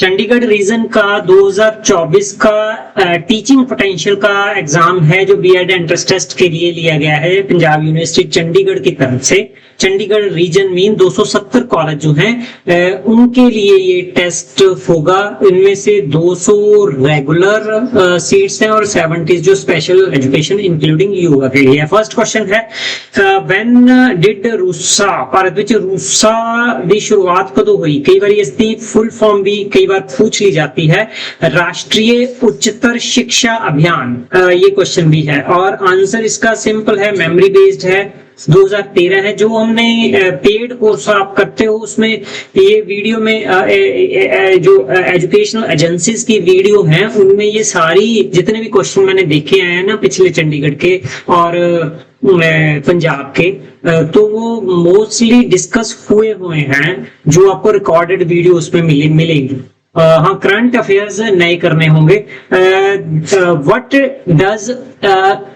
Chandigarh reason का 2024 का teaching potential का एग्जाम है जो बीएड एंट्रेंस टेस्ट के लिए लिया गया है पंजाब यूनिवर्सिटी चंडीगढ़ की तरफ से। चंडीगढ़ रीजन में 270 कॉलेज जो हैं उनके लिए ये टेस्ट होगा। इनमें से 200 रेगुलर सीट्स हैं और 70 जो स्पेशल एजुकेशन इंक्लूडिंग योगा के लिए। फर्स्ट क्वेश्चन है व्हेन डिड रूसा भारत विच रूसा दी शुरुआत कदों हुई। कई बार इसकी फुल फॉर्म भी कई बार पूछ ली जाती है। राष्ट्रीय उच्चतर शिक्षा अभियान ये क्वेश्चन भी है और आंसर इसका सिंपल है, मेमोरी बेस्ड है, 2013 है। जो हमने पेड कोर्स आप करते हो उसमें ये वीडियो में जो एजुकेशनल एजेंसीज की वीडियो हैं उनमें ये सारी जितने भी क्वेश्चन मैंने देखे हैं ना पिछले चंडीगढ़ के और पंजाब के तो वो मोस्टली डिस्कस हुए हैं जो आपको रिकॉर्डेड वीडियो उसमें मिलेंगी। हाँ, करंट अफेयर्स नए करने होंगे। What does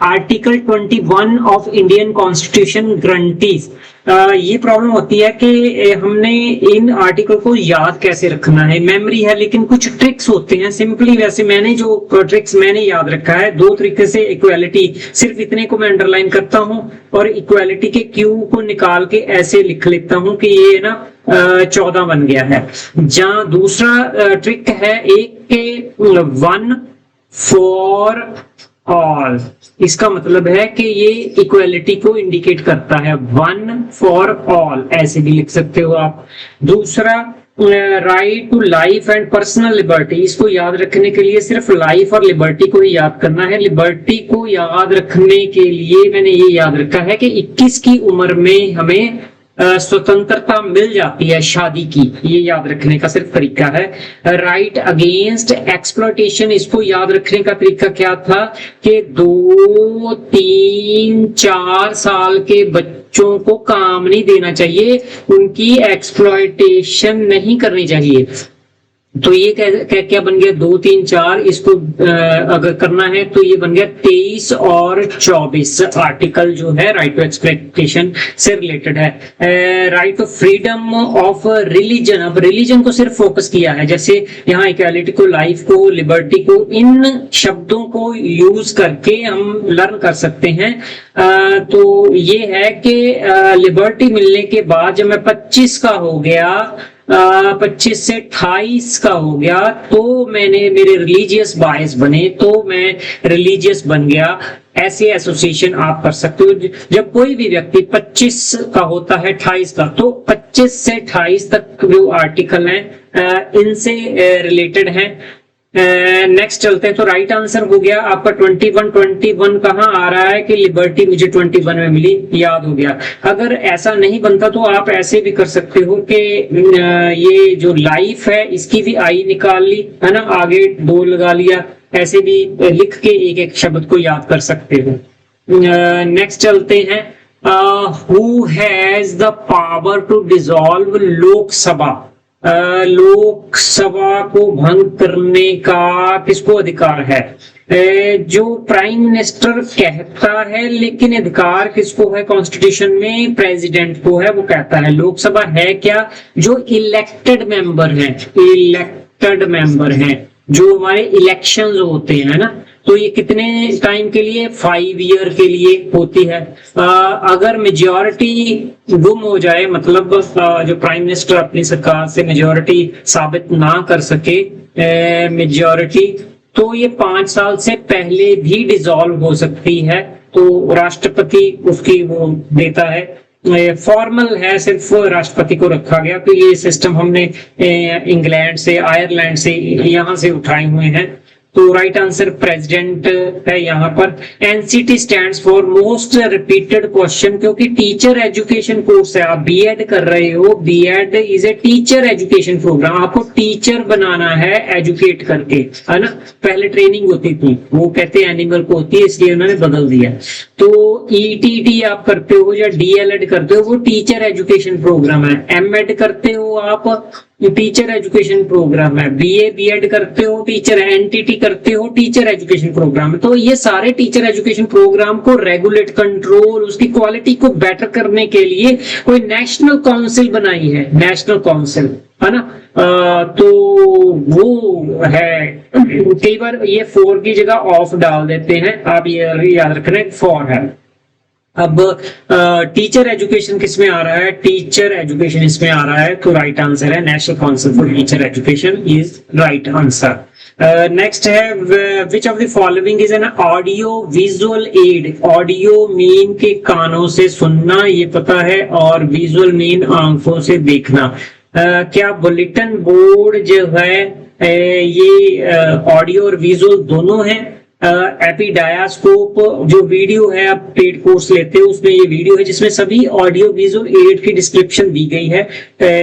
article 21 of Indian constitution guarantees. ये प्रॉब्लम होती है कि हमने इन आर्टिकल को याद कैसे रखना है। मेमोरी है लेकिन कुछ ट्रिक्स होते हैं। सिंपली वैसे मैंने जो ट्रिक्स मैंने याद रखा है दो तरीके से। इक्वालिटी सिर्फ इतने को मैं अंडरलाइन करता हूं और इक्वालिटी के क्यू को निकाल के ऐसे लिख लेता हूं कि ये ना 14 बन गया है। जहां दूसरा ट्रिक है एक के 1 फॉर ऑल। इसका मतलब है कि ये इक्वालिटी को इंडिकेट करता है, 1 फॉर ऑल ऐसे भी लिख सकते हो आप। दूसरा right to life and personal liberty. इसको याद रखने के लिए सिर्फ लाइफ और लिबर्टी को ही याद करना है। लिबर्टी को याद रखने के लिए मैंने ये याद रखा है कि 21 की उम्र में हमें स्वतंत्रता मिल जाती है शादी की। ये याद रखने का सिर्फ तरीका है। राइट अगेंस्ट एक्सप्लॉयटेशन, इसको याद रखने का तरीका क्या था कि 2, 3, 4 साल के बच्चों को काम नहीं देना चाहिए, उनकी एक्सप्लॉयटेशन नहीं करनी चाहिए। तो ये क्या बन गया 2, 3, 4। इसको अगर करना है तो ये बन गया 23 और 24 आर्टिकल जो है राइट टू एक्सप्लॉयटेशन से रिलेटेड है। Right to freedom of religion. अब रिलीजन को सिर्फ फोकस किया है, जैसे यहाँ इक्वालिटी को, लाइफ को, लिबर्टी को, इन शब्दों को यूज करके हम लर्न कर सकते हैं। तो ये है कि लिबर्टी मिलने के बाद जब मैं 25 का हो गया, 25 से 28 का हो गया तो मेरे रिलीजियस बायस बने, तो मैं रिलीजियस बन गया। ऐसे एसोसिएशन आप कर सकते हो। जब कोई भी व्यक्ति 25 का होता है 28 का, तो 25 से 28 तक जो आर्टिकल हैं इनसे रिलेटेड हैं। नेक्स्ट चलते हैं। तो राइट आंसर हो गया आपका 21 कहाँ आ रहा है कि लिबर्टी मुझे 21 में मिली, याद हो गया। अगर ऐसा नहीं बनता तो आप ऐसे भी कर सकते हो कि ये जो लाइफ है इसकी भी आई निकाल ली है ना, आगे 2 लगा लिया, ऐसे भी लिख के एक एक शब्द को याद कर सकते हो। नेक्स्ट चलते हैं। Who has the power to dissolve Lok Sabha. Lok Sabha को भंग करने का किसको अधिकार है? जो प्राइम मिनिस्टर कहता है, लेकिन अधिकार किसको है कॉन्स्टिट्यूशन में? प्रेसिडेंट को है। वो कहता है लोकसभा है क्या? जो इलेक्टेड मेंबर हैं, इलेक्टेड मेंबर हैं जो हमारे इलेक्शंस होते हैं ना, तो ये कितने टाइम के लिए? 5 ईयर के लिए होती है। अगर मेजॉरिटी गुम हो जाए, मतलब जो प्राइम मिनिस्टर अपनी सरकार से मेजॉरिटी साबित ना कर सके मेजॉरिटी, तो ये 5 साल से पहले भी डिसॉल्व हो सकती है। तो राष्ट्रपति उसकी वो देता है। फॉर्मल है, सिर्फ राष्ट्रपति को रखा गया। तो ये सिस्टम हमने इंग्लैंड से, आयरलैंड से, यहाँ से उठाए हुए हैं। तो राइट आंसर प्रेसिडेंट है यहाँ पर। NCT stands for most repeated question, क्योंकि टीचर एजुकेशन कोर्स है, आप बीएड कर रहे हो। BEd is a teacher education programme. आपको टीचर बनाना है एजुकेट करके, है ना। पहले ट्रेनिंग होती थी, वो कहते हैं एनिमल को होती है, इसलिए उन्होंने बदल दिया। तो ईटीटी आप करते हो या डीएलएड करते हो, वो टीचर एजुकेशन प्रोग्राम है। एमएड करते हो आप, टीचर एजुकेशन प्रोग्राम है। बीए बीएड करते हो, टीचर है। एनटीटी करते हो, टीचर एजुकेशन प्रोग्राम है। तो ये सारे टीचर एजुकेशन प्रोग्राम को रेगुलेट, कंट्रोल, उसकी क्वालिटी को बेटर करने के लिए कोई नेशनल काउंसिल बनाई है, नेशनल काउंसिल, है ना। तो वो है, कई बार ये फॉर की जगह ऑफ डाल देते हैं, आप ये याद रखना फॉर है। अब टीचर एजुकेशन किस में आ रहा है, टीचर एजुकेशन इसमें आ रहा है, तो राइट आंसर है national council for teacher education is right answer. Next है which of the following is an audio visual aid. Audio mean के कानों से सुनना, ये पता है, और विजुअल मीन आंखों से देखना। क्या बुलेटिन बोर्ड जो है ये ऑडियो और विजुअल दोनों है? एपिडायास्कोप जो वीडियो है, आप पेड कोर्स लेते हो उसमें ये वीडियो है जिसमें सभी ऑडियो विजुअल एड की डिस्क्रिप्शन दी गई है,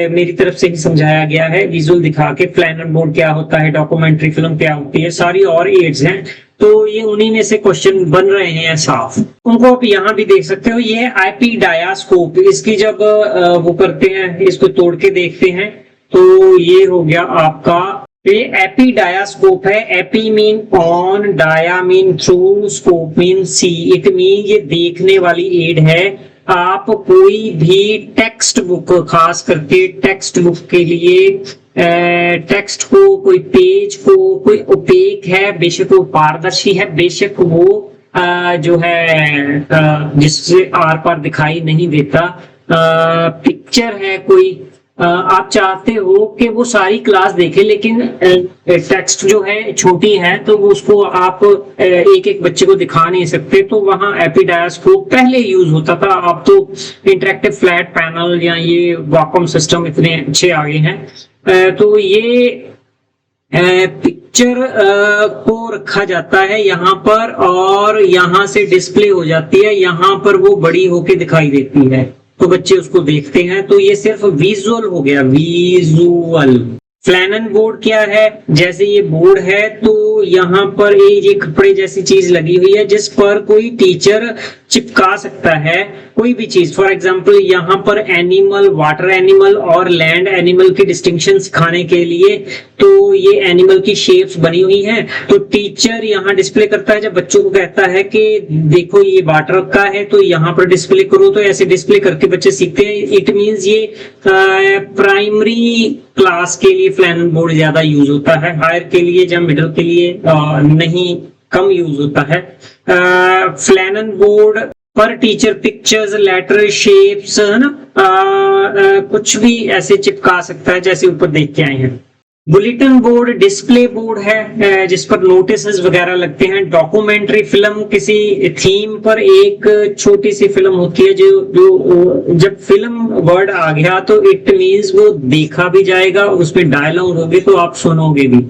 मेरी तरफ से ही समझाया गया है, विजुअल दिखा के। फ्लैनर बोर्ड क्या होता है, डॉक्यूमेंट्री फिल्म क्या होती है, सारी और एड्स हैं, तो ये उन्हीं में से क्वेश्चन बन रहे हैं साफ, उनको आप यहाँ भी देख सकते हो। ये एपिडायास्कोप, इसकी जब वो करते हैं, इसको तोड़ के देखते हैं, तो ये हो गया आपका, ये एपिडायास्कोप है। Epi mean on, dia mean through, scope mean see. It mean ये देखने वाली एड है। आप कोई भी टेक्स्ट बुक, खास करके टेक्स्ट बुक के लिए टेक्स्ट को, कोई पेज को, कोई ओपेक है, बेशक वो पारदर्शी है, बेशक वो जो है जिससे आर पार दिखाई नहीं देता, पिक्चर है कोई, आप चाहते हो कि वो सारी क्लास देखे, लेकिन टेक्स्ट जो है छोटी है, तो उसको आप एक एक बच्चे को दिखा नहीं सकते, तो वहां एपिडायास्कोप पहले यूज होता था। अब तो इंटरेक्टिव फ्लैट पैनल या ये वॉकम सिस्टम इतने अच्छे आ गए हैं, तो ये पिक्चर को रखा जाता है यहाँ पर, और यहाँ से डिस्प्ले हो जाती है, यहाँ पर वो बड़ी होके दिखाई देती है, तो बच्चे उसको देखते हैं। तो ये सिर्फ विजुअल हो गया, विजुअल। फ्लैनन बोर्ड क्या है, जैसे ये बोर्ड है, तो यहाँ पर ये कपड़े जैसी चीज लगी हुई है जिस पर कोई टीचर चिपका सकता है कोई भी चीज। फॉर एग्जाम्पल यहाँ पर एनिमल, वाटर एनिमल और लैंड एनिमल की डिस्टिंक्शन सिखाने के लिए, तो ये एनिमल की शेप्स बनी हुई हैं, तो टीचर यहाँ डिस्प्ले करता है, जब बच्चों को कहता है कि देखो ये वाटर का है तो यहाँ पर डिस्प्ले करो, तो ऐसे डिस्प्ले करके बच्चे सीखते हैं। इट मींस ये प्राइमरी क्लास के लिए फ्लैनन बोर्ड ज्यादा यूज होता है, हायर के लिए या मिडिल के लिए नहीं, कम यूज होता है। फ्लैनन बोर्ड पर टीचर पिक्चर्स, लेटर, शेप्स, है ना, कुछ भी ऐसे चिपका सकता है जैसे ऊपर देख के आए हैं। बुलेटिन बोर्ड डिस्प्ले बोर्ड है जिस पर नोटिस वगैरह लगते हैं। डॉक्यूमेंट्री फिल्म, किसी थीम पर एक छोटी सी फिल्म होती है, जो जब फिल्म वर्ड आ गया तो इट मींस वो देखा भी जाएगा, उसमें डायलॉग होंगे तो आप सुनोगे भी।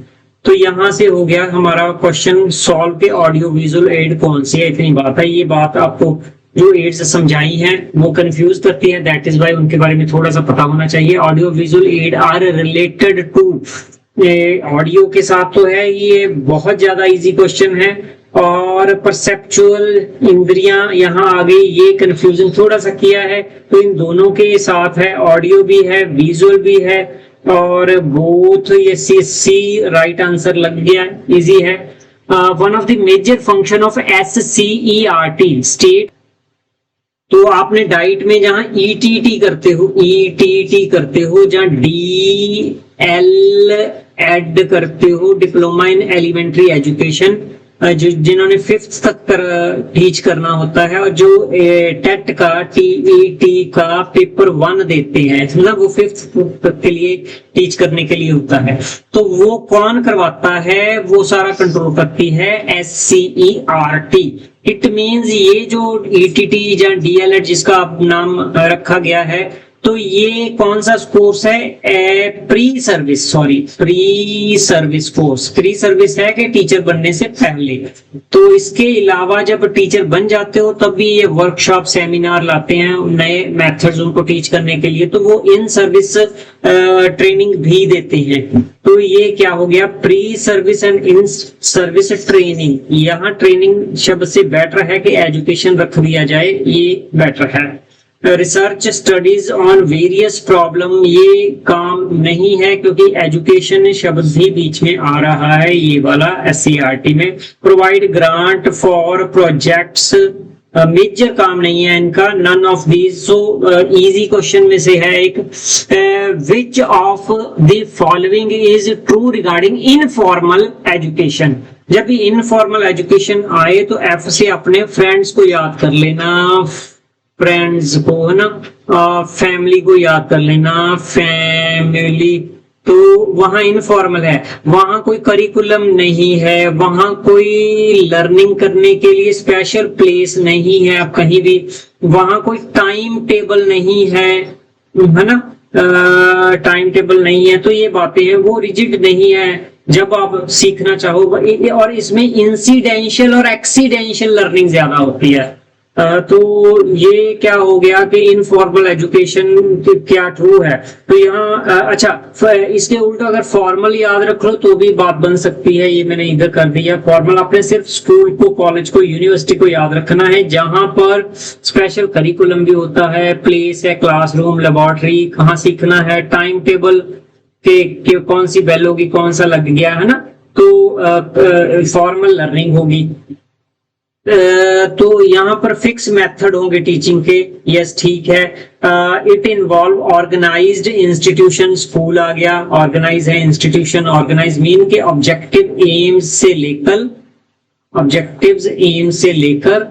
तो यहां से हो गया हमारा क्वेश्चन सॉल्व के ऑडियो विजुअल एड कौन सी है, इतनी बात है। ये बात आपको जो एड्स समझाई हैं वो कंफ्यूज करती है, दैट इज वाई उनके बारे में थोड़ा सा पता होना चाहिए। Audio visual aid are related to, audio के साथ तो है, ये बहुत ज्यादा इजी क्वेश्चन है। और परसेप्चुअल इंद्रियां यहाँ आ गई, ये कंफ्यूजन थोड़ा सा किया है, तो इन दोनों के साथ है, ऑडियो भी है, विजुअल भी है, और बोथ ये सी राइट आंसर लग गया, इजी है। One of the major function of SCERT state, तो आपने डाइट में जहां ETT करते हो, जहां DL एड करते हो, डिप्लोमा इन एलिमेंट्री एजुकेशन, जिन्होंने 5th तक टीच करना होता है, और जो टेट का, TET का पेपर 1 देते हैं, मतलब वो 5th तक के लिए टीच करने के लिए होता है, तो वो कौन करवाता है, वो सारा कंट्रोल करती है SCERT। इट मींस ये जो ETT या DLED जिसका नाम रखा गया है, तो ये कौन सा कोर्स है, pre service course. Pre service है कि टीचर बनने से पहले। तो इसके अलावा जब टीचर बन जाते हो तब भी ये वर्कशॉप, सेमिनार लाते हैं नए मेथड्स उनको टीच करने के लिए, तो वो इन सर्विस ट्रेनिंग भी देते हैं। तो ये क्या हो गया, pre service and in service training. यहाँ ट्रेनिंग शब्द से बेटर है कि एजुकेशन रख दिया जाए, ये बेटर है। Research studies on various problem, ये काम नहीं है क्योंकि एजुकेशन शब्द भी बीच में आ रहा है, ये वाला SCERT में। Provide grant for projects, major काम नहीं है इनका, none of these. So easy question में से है एक, which of the following is true regarding informal education. जब भी इनफॉर्मल एजुकेशन आए तो एफ से अपने फ्रेंड्स को याद कर लेना, फ्रेंड्स को है ना, फैमिली को याद कर लेना, फैमिली, तो वहां इनफॉर्मल है, वहां कोई करिकुलम नहीं है, वहां कोई लर्निंग करने के लिए स्पेशल प्लेस नहीं है आप कहीं भी, वहां कोई टाइम टेबल नहीं है ना, टाइम टेबल नहीं है, तो ये बातें हैं वो रिजिड नहीं है जब आप सीखना चाहो। और इसमें इंसिडेंशियल और एक्सीडेंशियल लर्निंग ज्यादा होती है। तो ये क्या हो गया कि इनफॉर्मल एजुकेशन क्या ट्रू है। तो यहाँ अच्छा, इसके उल्टा अगर फॉर्मल याद रख लो तो भी बात बन सकती है, ये मैंने इधर कर दिया। फॉर्मल आपने सिर्फ स्कूल को, कॉलेज को, यूनिवर्सिटी को याद रखना है जहां पर स्पेशल करिकुलम भी होता है, प्लेस है, क्लासरूम, लेबोरेटरी, कहाँ सीखना है, टाइम टेबल के कौन सी बेल होगी, कौन सा लग गया है ना, तो फॉर्मल लर्निंग होगी। तो यहाँ पर फिक्स मेथड होंगे टीचिंग के, यस ठीक है। It involve organised institution, school आ गया, ऑर्गेनाइज है इंस्टीट्यूशन, ऑर्गेनाइज मीन के ऑब्जेक्टिव एम्स से लेकर, ऑब्जेक्टिव्स एम से लेकर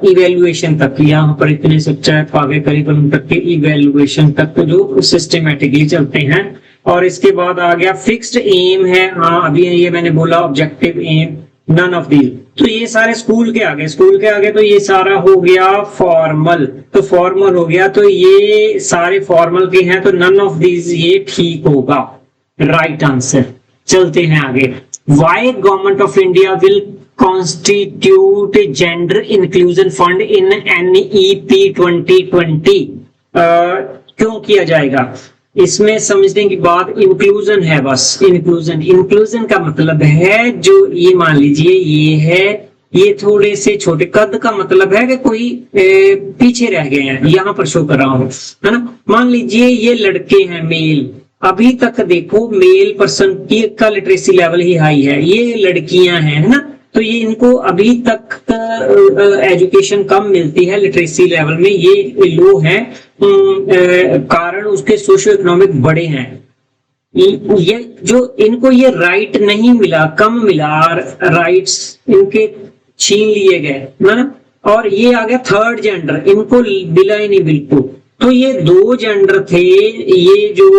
इवेल्युएशन तक, यहाँ पर इतने सब्जेक्ट आगे करिकुलम तक के इवेल्युएशन तक जो सिस्टमेटिकली चलते हैं। और इसके बाद आ गया फिक्स्ड एम है, हाँ अभी ये मैंने बोला objective aim, none of these. तो ये सारे स्कूल के आगे, स्कूल के आगे तो ये सारा हो गया फॉर्मल, तो फॉर्मल हो गया, तो ये सारे फॉर्मल के हैं, तो नन ऑफ दीज ये ठीक होगा, राइट आंसर। चलते हैं आगे। Why government of India will constitute gender inclusion fund in NEP 2020, क्यों किया जाएगा? इसमें समझने की बात इंक्लूजन है, बस इंक्लूजन। इंक्लूजन का मतलब है जो ये मान लीजिए ये है, ये थोड़े से छोटे कद का मतलब है कि कोई पीछे रह गए हैं, यहाँ पर शो कर रहा हूं है ना। मान लीजिए ये लड़के हैं मेल, अभी तक देखो मेल पर्सन की का लिटरेसी लेवल ही हाई है, ये लड़कियां हैं है ना, तो ये इनको अभी तक एजुकेशन कम मिलती है लिटरेसी लेवल में, ये लो है, कारण उसके सोशो इकोनॉमिक बड़े हैं। ये जो इनको ये राइट नहीं मिला, कम मिला, राइट्स इनके छीन लिए गए ना। और ये आ गया थर्ड जेंडर, इनको मिला ही नहीं बिल्कुल। तो ये दो जेंडर थे, ये जो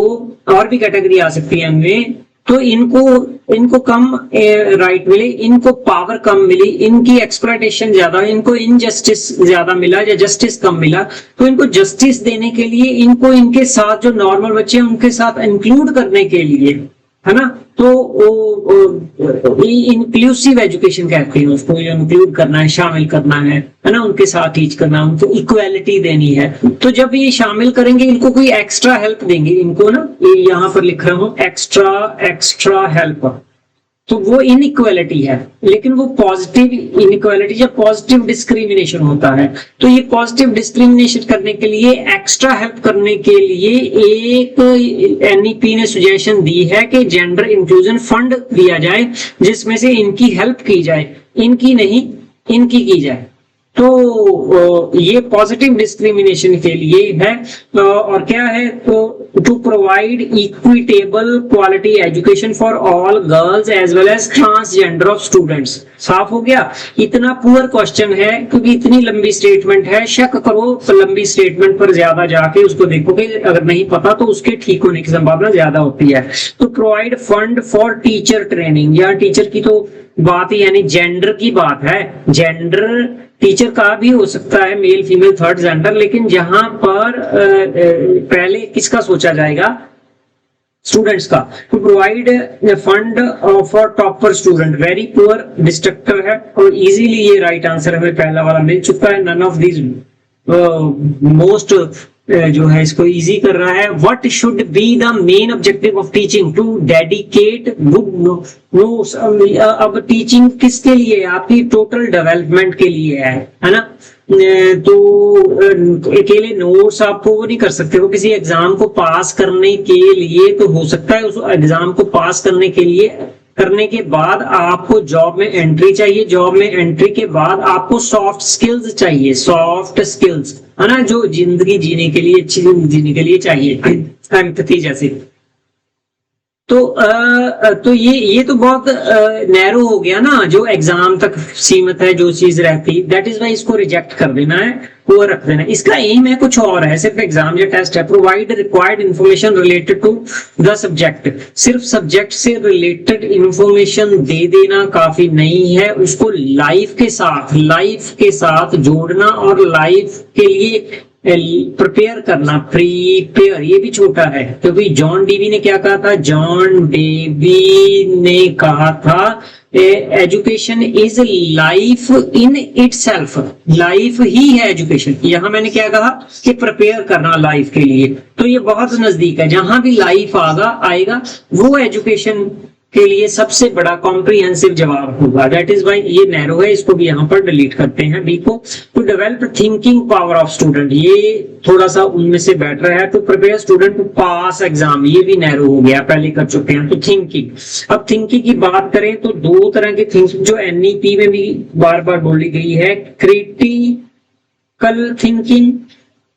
और भी कैटेगरी आ सकती है इनमें, तो इनको कम राइट मिले, इनको पावर कम मिली, इनकी एक्सप्लॉयटेशन ज्यादा, इनको इनजस्टिस ज्यादा मिला या जस्टिस कम मिला। तो इनको जस्टिस देने के लिए इनको इनके साथ जो नॉर्मल बच्चे हैं उनके साथ इंक्लूड करने के लिए है ना, तो इंक्लूसिव एजुकेशन कहते हैं उसको, इंक्लूड करना है, शामिल करना है ना, उनके साथ टीच करना, उनको इक्वालिटी देनी है। तो जब ये शामिल करेंगे इनको कोई एक्स्ट्रा हेल्प देंगे, इनको ना ये यहाँ पर लिख रहा हूँ एक्स्ट्रा हेल्प, तो वो इनइक्वालिटी है, लेकिन वो पॉजिटिव इनइक्वालिटी या पॉजिटिव डिस्क्रिमिनेशन होता है। तो ये पॉजिटिव डिस्क्रिमिनेशन करने के लिए, एक्स्ट्रा हेल्प करने के लिए एक NEP ने सुजेशन दी है कि जेंडर इंक्लूजन फंड दिया जाए जिसमें से इनकी हेल्प की जाए, इनकी नहीं इनकी की जाए। तो ये पॉजिटिव डिस्क्रिमिनेशन के लिए है। और क्या है, तो to provide equitable quality education for all girls as well as transgender of students. साफ हो गया? इतना पुअर क्वेश्चन है क्योंकि इतनी लंबी स्टेटमेंट है, शक करो तो लंबी स्टेटमेंट पर ज्यादा जाके उसको देखोगे, अगर नहीं पता तो उसके ठीक होने की संभावना ज्यादा होती है। तो provide fund for teacher training, या टीचर की तो बात ही यानी जेंडर की बात है, जेंडर टीचर का भी हो सकता है, मेल फीमेल थर्ड जेंडर, लेकिन जहां पर पहले किसका सोचा जाएगा, स्टूडेंट्स का। To provide fund for topper student, very poor distractor है और इजीली ये राइट आंसर हमें पहला वाला मिल चुका है। नन ऑफ दीज मोस्ट जो है इसको इजी कर रहा है। What should be the main objective of teaching? To dedicate good notes. अब टीचिंग किसके लिए? आपकी टोटल डेवलपमेंट के लिए है ना। तो अकेले नोट्स आपको वो नहीं कर सकते, वो किसी एग्जाम को पास करने के लिए तो हो सकता है, उस एग्जाम को पास करने के लिए करने के बाद आपको जॉब में एंट्री चाहिए, जॉब में एंट्री के बाद आपको सॉफ्ट स्किल्स चाहिए, सॉफ्ट स्किल्स है ना, जो जिंदगी जीने के लिए, अच्छी जिंदगी जीने के लिए चाहिए, एम्पैथी जैसे। तो ये तो बहुत नैरो हो गया ना, जो एग्जाम तक सीमित है जो चीज रहती, दैट इज वाई इसको रिजेक्ट कर देना है, वो रख देना है। इसका एम है कुछ और है, सिर्फ एग्जाम या टेस्ट है। Provide required information related to the subject, सिर्फ सब्जेक्ट से रिलेटेड इंफॉर्मेशन दे देना काफी नहीं है, उसको लाइफ के साथ जोड़ना और लाइफ के लिए प्रिपेयर करना। प्रीपेयर ये भी छोटा है, क्योंकि जॉन डेवी ने क्या कहा था, जॉन डेवी ने कहा था education is life in itself, life ही है एजुकेशन। यहां मैंने क्या कहा कि प्रिपेयर करना लाइफ के लिए, तो ये बहुत नजदीक है। जहां भी लाइफ आएगा वो एजुकेशन के लिए सबसे बड़ा कॉम्प्रिहेंसिव जवाब होगा। दैट इज वाई ये नैरो है, इसको भी यहाँ पर डिलीट करते हैं बी को। To develop thinking power of student, ये थोड़ा सा उनमें से बेटर है। To prepare student to pass exam, ये भी नैरो हो गया, पहले कर चुके हैं। तो थिंकिंग, अब थिंकिंग की बात करें तो दो तरह की थिंकिंग जो एनईपी में भी बार बार बोली गई है, क्रिटिकल थिंकिंग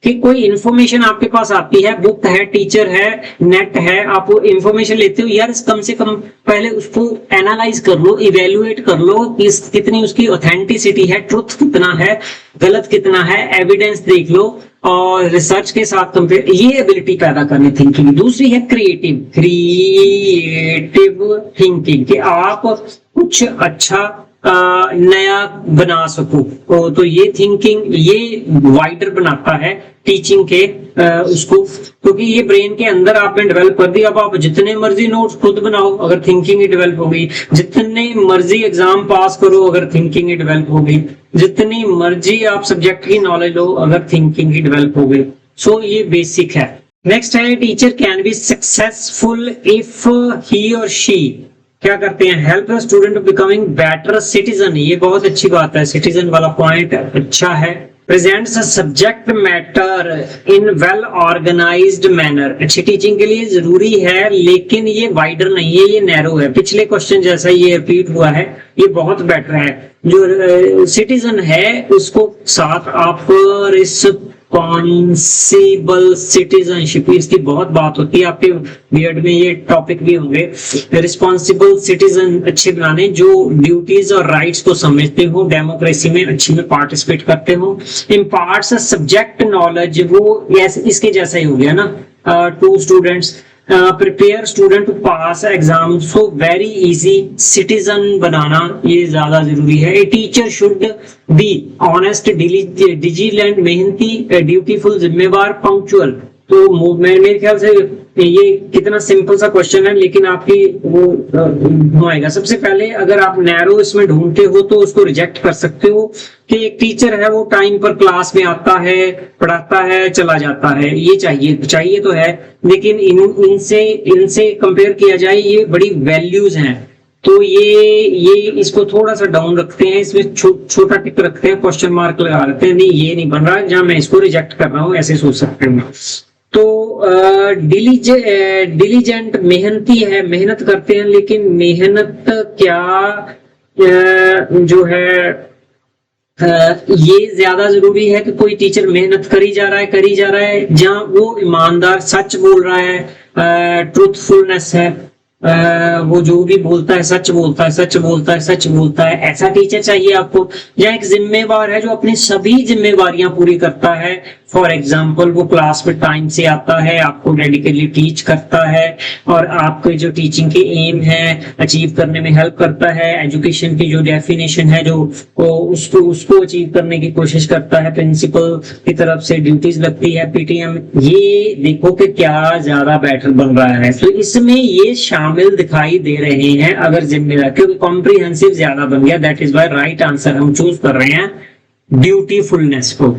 कि कोई इंफॉर्मेशन आपके पास आती है, बुक है, टीचर है, नेट है, आप वो इंफॉर्मेशन लेते हो, यार कम से कम पहले उसको एनालाइज कर लो, इवेल्युएट कर लो, कितनी उसकी ऑथेंटिसिटी है, ट्रुथ कितना है, गलत कितना है, एविडेंस देख लो और रिसर्च के साथ कंपेयर, ये एबिलिटी पैदा करनी थिंकिंग। दूसरी है क्रिएटिव थिंकिंग कि आप कुछ अच्छा नया बना सको। तो ये थिंकिंग ये वाइडर बनाता है टीचिंग के उसको, क्योंकि ये ब्रेन के अंदर आपने डेवलप कर दिया। अब आप जितने मर्जी नोट्स खुद बनाओ अगर थिंकिंग ही डेवलप हो गई, जितने मर्जी एग्जाम पास करो अगर थिंकिंग ही डेवलप हो गई, जितनी मर्जी आप सब्जेक्ट की नॉलेज लो अगर थिंकिंग ही डेवलप हो गई। सो ये बेसिक है। नेक्स्ट है teacher can be successful if he और शी क्या करते हैं, help student becoming better citizen. ये बहुत अच्छी बात है, सिटीजन वाला पॉइंट अच्छा है। Presents subject matter in well organised manner, अच्छी टीचिंग के लिए जरूरी है, लेकिन ये वाइडर नहीं है, ये नैरो है। पिछले क्वेश्चन जैसा ये रिपीट हुआ है, ये बहुत बेटर है। जो सिटीजन है उसको साथ आप रिस्पॉन्सिबल सिटीजनशिप, इसकी बहुत बात होती है, आपके बीएड में ये टॉपिक भी होंगे। रिस्पॉन्सिबल सिटीजन अच्छे बनाने, जो ड्यूटीज और राइट्स को समझते हो, डेमोक्रेसी में अच्छी में पार्टिसिपेट करते हो। इम्पार्ट्स सब्जेक्ट नॉलेज, वो इसके जैसा ही हो गया ना, to students. Prepare student to pass exam, so very easy, citizen बनाना ये ज्यादा जरूरी है। A teacher should be honest, diligent, मेहनती, ड्यूटीफुल, जिम्मेवार, पंक्चुअल। तो मेरे ख्याल से ये कितना सिंपल सा क्वेश्चन है, लेकिन आपकी वो घुमाएगा। सबसे पहले अगर आप नैरो इसमें ढूंढते हो तो उसको रिजेक्ट कर सकते हो कि एक टीचर है वो टाइम पर क्लास में आता है, पढ़ाता है, चला जाता है, ये चाहिए तो है, लेकिन इनसे कंपेयर किया जाए ये बड़ी वैल्यूज हैं। तो ये इसको थोड़ा सा डाउन रखते हैं, इसमें छोटा टिक रखते हैं, क्वेश्चन मार्क लगा लेते हैं, नहीं ये नहीं बन रहा, जहां मैं इसको रिजेक्ट कर रहा हूँ, ऐसे सोच सकते हैं। तो डिलीजेंट, मेहनती है, मेहनत करते हैं, लेकिन मेहनत क्या जो है ये ज्यादा जरूरी है कि कोई टीचर मेहनत करी जा रहा है, जहां वो ईमानदार, सच बोल रहा है, ट्रूथफुलनेस है, वो जो भी बोलता है सच बोलता है, ऐसा टीचर चाहिए आपको। या एक जिम्मेवार है जो अपनी सभी जिम्मेवारियां पूरी करता है। फॉर एग्जाम्पल वो क्लास में टाइम से आता है, आपको डेडिकेटली टीच करता है और आपके जो टीचिंग के एम है अचीव करने में हेल्प करता है। एजुकेशन की जो डेफिनेशन है जो उसको अचीव करने की कोशिश करता है, प्रिंसिपल की तरफ से ड्यूटीज लगती है, पीटीएम। ये देखो कि क्या ज्यादा बेटर बन रहा है, तो इसमें ये शामिल दिखाई दे रहे हैं अगर जिम्मेदार, क्योंकि कॉम्प्रिहेंसिव ज्यादा बन गया। That is why right answer हम चूज कर रहे हैं ड्यूटीफुलनेस को।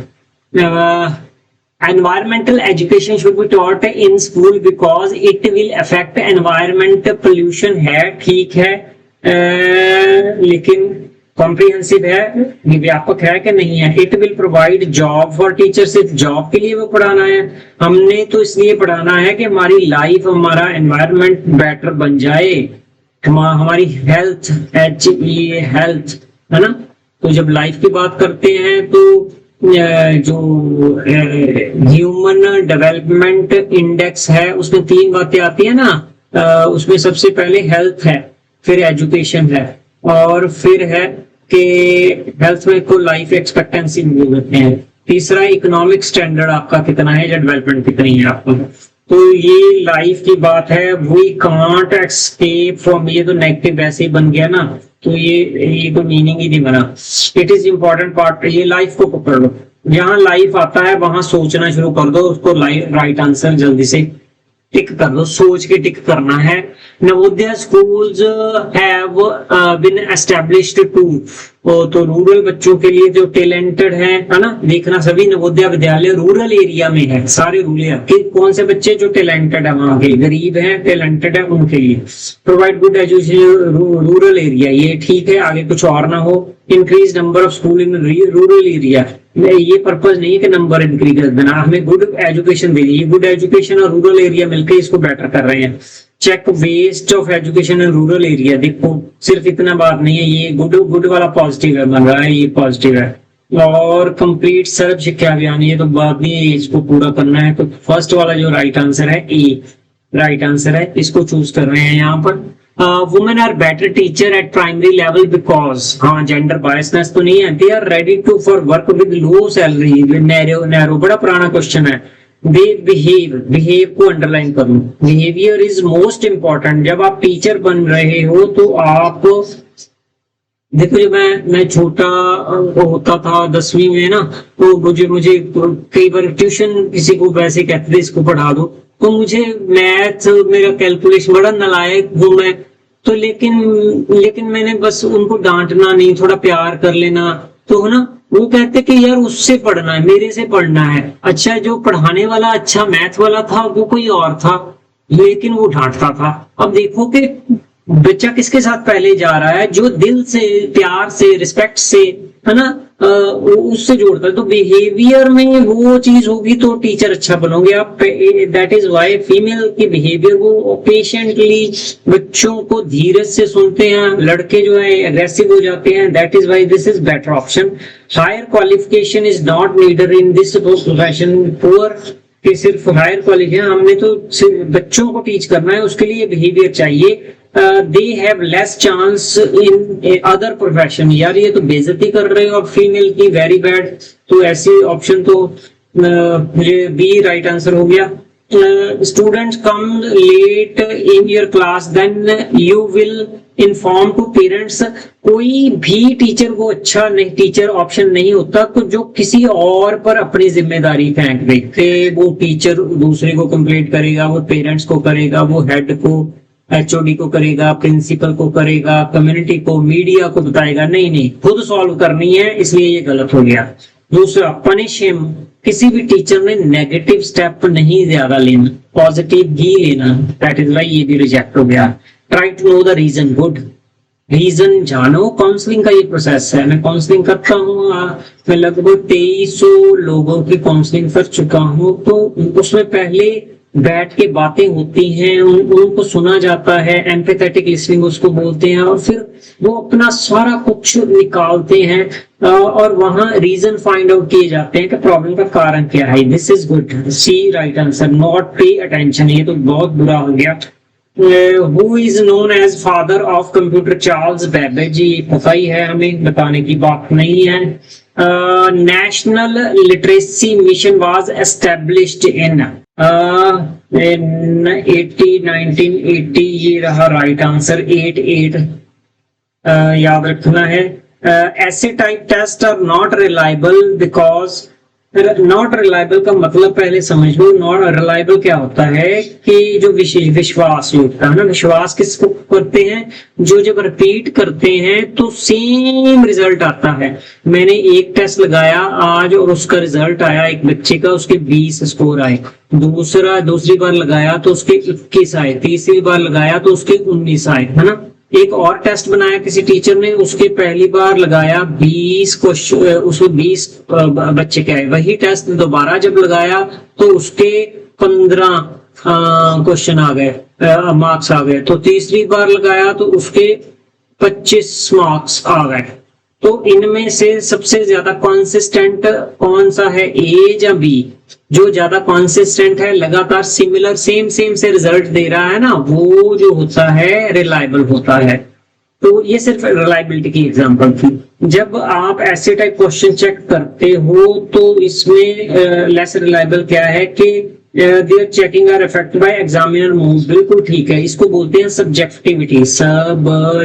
environmental education should be taught in school because it will affect environment, pollution है, ठीक है, लेकिन कॉम्प्रिहेंसिव है, ये व्यापक है कि नहीं है। It will provide job for teacher, सिर्फ जॉब के लिए वो पढ़ाना है, हमने तो इसलिए पढ़ाना है कि हमारी लाइफ, हमारा एनवायरनमेंट बेटर बन जाए, हमारी हेल्थ, HE हेल्थ, है ना। तो जब लाइफ की बात करते हैं तो जो ह्यूमन डेवलपमेंट इंडेक्स है उसमें 3 बातें आती है ना। उसमें सबसे पहले हेल्थ है, फिर एजुकेशन है, और फिर है कि हेल्थ में को लाइफ एक्सपेक्टेंसी बोलते हैं। तीसरा इकोनॉमिक स्टैंडर्ड आपका कितना है या डेवलपमेंट कितनी है आपको। तो ये लाइफ की बात है, वी कांट एस्केप फ्रॉम, ये तो नेगेटिव ऐसे ही बन गया ना, तो ये तो मीनिंग ही नहीं बना। इट इज इम्पोर्टेंट पार्ट, ये लाइफ को पकड़ लो, जहां लाइफ आता है वहां सोचना शुरू कर दो, उसको राइट आंसर जल्दी से टिक कर दो, सोच के टिक करना है। Navodaya schools have been established to, तो रूरल बच्चों के लिए जो टैलेंटेड है ना, देखना सभी नवोदय विद्यालय रूरल एरिया में है, सारे रूरल के कौन से बच्चे जो टैलेंटेड है, वहां के गरीब हैं टैलेंटेड है उनके लिए। Provide good education rural area, ये ठीक है, आगे कुछ और ना हो। Increase number of school in rural area, ये पर्पज नहीं है कि नंबर इंक्रीज कर देना, हमें गुड एजुकेशन देनी है। गुड एजुकेशन और रूरल एरिया मिलकर इसको बेटर कर रहे हैं। Check waste of education in rural area, देखो सिर्फ इतना बात नहीं है, ये गुड वाला पॉजिटिव है बन रहा है, ये पॉजिटिव है। और कंप्लीट सर्व शिक्षा अभियान, ये तो बात नहीं है, इसको पूरा करना है। तो फर्स्ट वाला जो राइट आंसर है ए राइट आंसर है, इसको चूज कर रहे हैं यहाँ पर। Women are better teacher at primary level because, हाँ जेंडर बायसनेस तो नहीं है। They are ready to for work with low salary, narrow बड़ा पुराना क्वेश्चन है। दे बिहेव को अंडरलाइन करूं, बिहेवियर इज मोस्ट इंपॉर्टेंट। जब आप टीचर बन रहे हो तो आप देखो, जब मैं छोटा होता था 10वीं में ना, तो मुझे कई बार ट्यूशन किसी को वैसे कहते थे इसको पढ़ा दो, तो मुझे मैथ मेरा कैलकुलेशन बड़ा नालायक हूं मैं तो, लेकिन मैंने बस उनको डांटना नहीं, थोड़ा प्यार कर लेना, तो है ना, वो कहते कि यार उससे पढ़ना है, मेरे से पढ़ना है। अच्छा, जो पढ़ाने वाला अच्छा मैथ वाला था वो कोई और था, लेकिन वो डांटता था। अब देखो कि बच्चा किसके साथ पहले जा रहा है, जो दिल से प्यार से रिस्पेक्ट से, है ना, उससे जोड़ता है। तो बिहेवियर में वो चीज होगी तो टीचर अच्छा बनोगे आप। दैट इज वाई फीमेल की बिहेवियर, वो पेशेंटली बच्चों को धीरज से सुनते हैं, लड़के जो है एग्रेसिव हो जाते हैं। That is why this is better option. Higher qualification is not needed in this profession. Poor कि सिर्फ हायर क्वालिफिकेशन, हमने तो सिर्फ बच्चों को टीच करना है, उसके लिए बिहेवियर चाहिए। They have less chance in other profession, यार ये तो बेइज्जती कर रहे हो आप फीमेल की, वेरी बैड। तो ऐसी ऑप्शन तो मुझे बी राइट आंसर हो गया। Students come late in your class then you will inform to parents. कोई भी टीचर को अच्छा नहीं, टीचर ऑप्शन नहीं होता तो जो किसी और पर अपनी जिम्मेदारी फेंक दे, वो टीचर दूसरे को कंप्लेंट करेगा, वो पेरेंट्स को करेगा, वो हेड को HOD को करेगा, प्रिंसिपल को करेगा, कम्युनिटी को, मीडिया को बताएगा। नहीं, खुद सॉल्व करनी है, इसलिए ये गलत हो गया। दूसरा, पनिश हिम, किसी भी टीचर ने नेगेटिव स्टेप नहीं ज्यादा लेना, पॉजिटिव ही लेना। दैट इज वाई ये भी रिजेक्ट हो गया। Try to know the reason, good reason जानो। काउंसलिंग का ये प्रोसेस है, मैं काउंसलिंग करता हूँ, मैं लगभग 2300 लोगों की काउंसलिंग कर चुका हूँ। तो उसमें पहले बैठ के बातें होती हैं, उनको सुना जाता है, एम्पैथेटिक लिसनिंग उसको बोलते हैं, और फिर वो अपना सारा कुछ निकालते हैं और वहां रीजन फाइंड आउट किए जाते हैं कि प्रॉब्लम का कारण क्या है। This is good, see right answer. Not pay attention, ये तो बहुत बुरा हो गया। Who is known as father of computer? Charles Babbage, ये पता ही है हमें, बताने की बात नहीं है। National Literacy Mission was established in 1980, ये रहा राइट आंसर 88, याद रखना है। ऐसे type test are not reliable because, not reliable का मतलब पहले समझ लो। नॉट रिलायबल क्या होता है कि जो विश्वास होता है ना, विश्वास किसको करते हैं, जो जब रिपीट करते हैं तो सेम रिजल्ट आता है। मैंने एक टेस्ट लगाया आज और उसका रिजल्ट आया एक बच्चे का, उसके 20 स्कोर आए। दूसरी बार लगाया तो उसके 21 आए, तीसरी बार लगाया तो उसके 19 आए, है ना। एक और टेस्ट बनाया किसी टीचर ने, उसके पहली बार लगाया 20 क्वेश्चन, उसमें 20 बच्चे के आए। वही टेस्ट दोबारा जब लगाया तो उसके 15 क्वेश्चन आ गए, मार्क्स आ गए, तो तीसरी बार लगाया तो उसके 25 मार्क्स आ गए। तो इनमें से सबसे ज्यादा कॉन्सिस्टेंट कौन सा है, ए या बी? जो ज्यादा कॉन्सिस्टेंट है, लगातार सिमिलर सेम सेम से रिजल्ट दे रहा है ना, वो जो होता है रिलायबल होता है। तो ये सिर्फ रिलायबिलिटी की एग्जांपल थी। जब आप ऐसे टाइप क्वेश्चन चेक करते हो तो इसमें लेस रिलायबल क्या है कि their checking are affected by examiner mood, बिल्कुल ठीक है, इसको बोलते हैं subjectivity, subjectivity.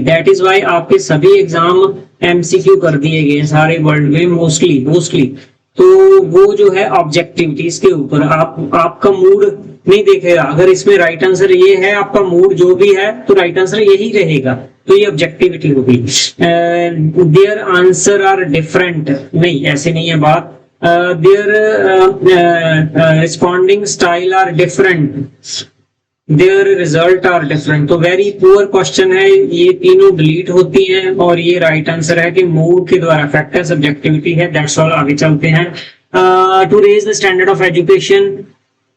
That is why आपके सभी एग्जाम एमसीक्यू कर दिए गए सारे वर्ल्ड में, मोस्टली। तो वो जो है ऑब्जेक्टिविटीज के ऊपर आपका मूड नहीं देखेगा। अगर इसमें राइट आंसर ये है, आपका मूड जो भी है, तो राइट आंसर यही रहेगा, तो ये ऑब्जेक्टिविटी होगी। देयर आंसर आर डिफरेंट, नहीं ऐसे नहीं है बात। Their responding style are different, their result are different. तो वेरी पुअर क्वेश्चन है, ये तीनों डिलीट होती हैं और ये राइट आंसर है कि मूड के द्वारा अफेक्ट है, सब्जेक्टिविटी है। That's all. आगे चलते हैं। To raise the standard of education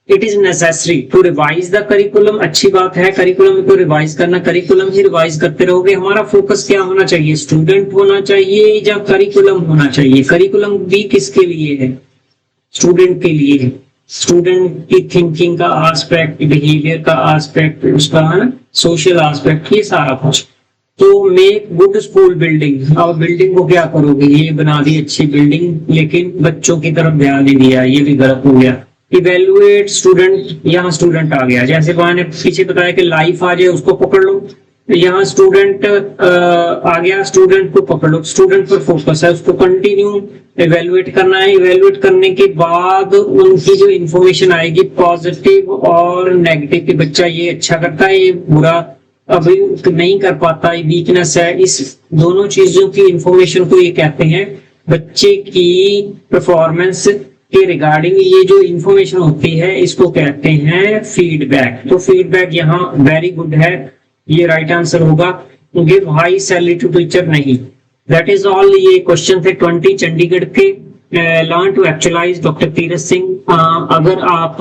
it is necessary to revise the curriculum. अच्छी बात है, करिकुलम को रिवाइज करना, करिकुलम ही रिवाइज करते रहोगे। हमारा फोकस क्या होना चाहिए, स्टूडेंट होना चाहिए या करिकुलम होना चाहिए? करिकुलम भी किसके लिए है, स्टूडेंट के लिए है। स्टूडेंट की थिंकिंग का एस्पेक्ट, बिहेवियर का एस्पेक्ट, उसका सोशल एस्पेक्ट, ये सारा कुछ। तो मेक गुड स्कूल बिल्डिंग। अब बिल्डिंग को क्या करोगे, ये बना दी अच्छी बिल्डिंग, लेकिन बच्चों की तरफ ध्यान नहीं दिया, ये भी गलत हो गया। इवेल्युएट स्टूडेंट, यहाँ स्टूडेंट आ गया, जैसे वहां ने पीछे बताया कि लाइफ आ जाए उसको पकड़ लो, यहाँ स्टूडेंट आ गया, स्टूडेंट को पकड़ लो, स्टूडेंट पर फोकस है, उसको कंटिन्यू इवेल्युएट करना है। इवेल्युएट करने के बाद उनकी जो इंफॉर्मेशन आएगी पॉजिटिव और नेगेटिव, कि बच्चा ये अच्छा करता है, ये बुरा अभी नहीं कर पाता, ये वीकनेस है, इस दोनों चीजों की इंफॉर्मेशन को ये कहते हैं बच्चे की परफॉर्मेंस के रिगार्डिंग। ये जो इंफॉर्मेशन होती है इसको कहते हैं फीडबैक। तो फीडबैक यहाँ वेरी गुड है, ये राइट आंसर होगा। Give high salary to teacher, नहीं। That is all. ये क्वेश्चन थे 20 चंडीगढ़ के। Learn to actualise, doctor Tirath Singh. अगर आप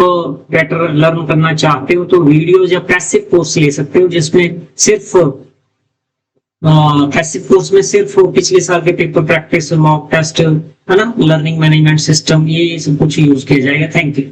बेटर लर्न करना चाहते हो तो वीडियोज या पैसिव कोर्स ले सकते हो, जिसमें सिर्फ पैसिव कोर्स में सिर्फ पिछले साल के पेपर प्रैक्टिस, मॉक टेस्ट, है ना, लर्निंग मैनेजमेंट सिस्टम, ये सब कुछ यूज किया जाएगा। Thank you.